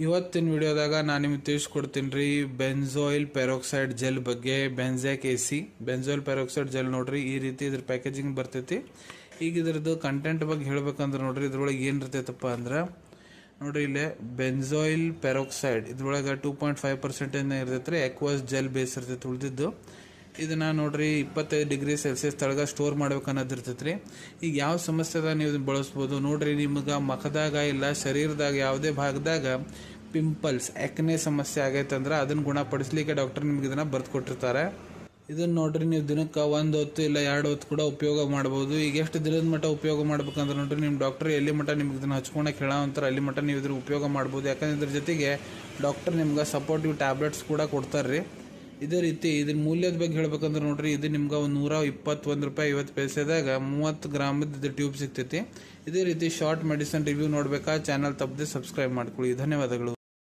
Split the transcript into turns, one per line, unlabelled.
ಇವತ್ತಿನ ವಿಡಿಯೋದಾಗ ನಾನು ನಿಮ್ಗೆ ತಿಳಿಸ್ಕೊಡ್ತೀನಿ ರೀ ಬೆಂಜೋಯಿಲ್ ಪೆರಾಕ್ಸೈಡ್ ಜೆಲ್ ಬಗ್ಗೆ. ಬೆಂಜಾಕ್ ಎಸಿ ಬೆಂಜೋಯಿಲ್ ಪೆರಾಕ್ಸೈಡ್ ಜೆಲ್ ನೋಡ್ರಿ ಈ ರೀತಿ ಇದ್ರ ಪ್ಯಾಕೇಜಿಂಗ್ ಬರ್ತೈತಿ. ಈಗ ಇದ್ರದ್ದು ಕಂಟೆಂಟ್ ಬಗ್ಗೆ ಹೇಳ್ಬೇಕಂದ್ರೆ ನೋಡ್ರಿ ಇದ್ರೊಳಗೆ ಏನು ಇರ್ತೈತಪ್ಪ ಅಂದ್ರೆ ನೋಡ್ರಿ ಇಲ್ಲೇ ಬೆಂಜೋಯಿಲ್ ಪೆರಾಕ್ಸೈಡ್ ಇದ್ರೊಳಗೆ 2.5% ಇರ್ತೈತೆ ರೀ. ಎಕ್ವಾಸ್ ಜೆಲ್ ಬೇಸ್ ಇರ್ತೈತೆ ಉಳಿದಿದ್ದು. ಇದನ್ನ ನೋಡ್ರಿ 25 ಡಿಗ್ರಿ ಸೆಲ್ಸಿಯಸ್ ತಳಗ ಸ್ಟೋರ್ ಮಾಡ್ಬೇಕು ಅನ್ನೋದು ಇರ್ತೈತೆ ರೀ. ಈಗ ಯಾವ ಸಮಸ್ಯೆದಾಗ ನೀವು ಇದನ್ನ ಬಳಸ್ಬೋದು ನೋಡ್ರಿ. ನಿಮ್ಗೆ ಮುಖದಾಗ ಇಲ್ಲ ಶರೀರದಾಗ ಯಾವುದೇ ಭಾಗದಾಗ ಪಿಂಪಲ್ಸ್ ಆಕ್ನೆ ಸಮಸ್ಯೆ ಆಗೈತೆ ಅಂದ್ರೆ ಅದನ್ನ ಗುಣಪಡಿಸ್ಲಿಕ್ಕೆ ಡಾಕ್ಟರ್ ನಿಮ್ಗೆ ಇದನ್ನ ಬರ್ದು ಕೊಟ್ಟಿರ್ತಾರೆ. ಇದನ್ನ ನೋಡ್ರಿ ನೀವು ದಿನಕ್ಕೆ 1 ಹೊತ್ತು ಇಲ್ಲ 2 ಹೊತ್ತು ಕೂಡ ಉಪಯೋಗ ಮಾಡ್ಬೋದು. ಈಗ ಎಷ್ಟು ದಿನದ ಮಟ್ಟ ಉಪಯೋಗ ಮಾಡ್ಬೇಕಂದ್ರೆ ನೋಡ್ರಿ ನಿಮ್ಮ ಡಾಕ್ಟರ್ ಎಲ್ಲಿ ಮಟ್ಟ ನಿಮ್ಗೆ ಇದನ್ನ ಹಚ್ಕೊಳಕ್ಕೆ ಹೇಳೋಂತಾರೆ ಅಲ್ಲಿ ಮಟ್ಟ ನೀವು ಇದ್ರ ಉಪಯೋಗ ಮಾಡ್ಬೋದು. ಯಾಕಂದ್ರೆ ಇದ್ರ ಜೊತೆಗೆ ಡಾಕ್ಟರ್ ನಿಮ್ಗೆ ಸಪೋರ್ಟಿವ್ ಟ್ಯಾಬ್ಲೆಟ್ಸ್ ಕೂಡ ಕೊಡ್ತಾರೆ ರೀ. ಇದೇ ರೀತಿ ಇದ್ರ ಮೂಲ್ಯದ ಬಗ್ಗೆ ಹೇಳ್ಬೇಕಂದ್ರೆ ನೋಡ್ರಿ ಇದು ನಿಮ್ಗೆ ₹121.50 30 ಗ್ರಾಮದ ಟ್ಯೂಬ್ ಸಿಗ್ತೈತಿ. ಇದೇ ರೀತಿ ಶಾರ್ಟ್ ಮೆಡಿಸಿನ್ ರಿವ್ಯೂ ನೋಡ್ಬೇಕಾ ಚಾನಲ್ ತಪ್ಪದೆ ಸಬ್ಸ್ಕ್ರೈಬ್ ಮಾಡ್ಕೊಳ್ಳಿ. ಧನ್ಯವಾದಗಳು.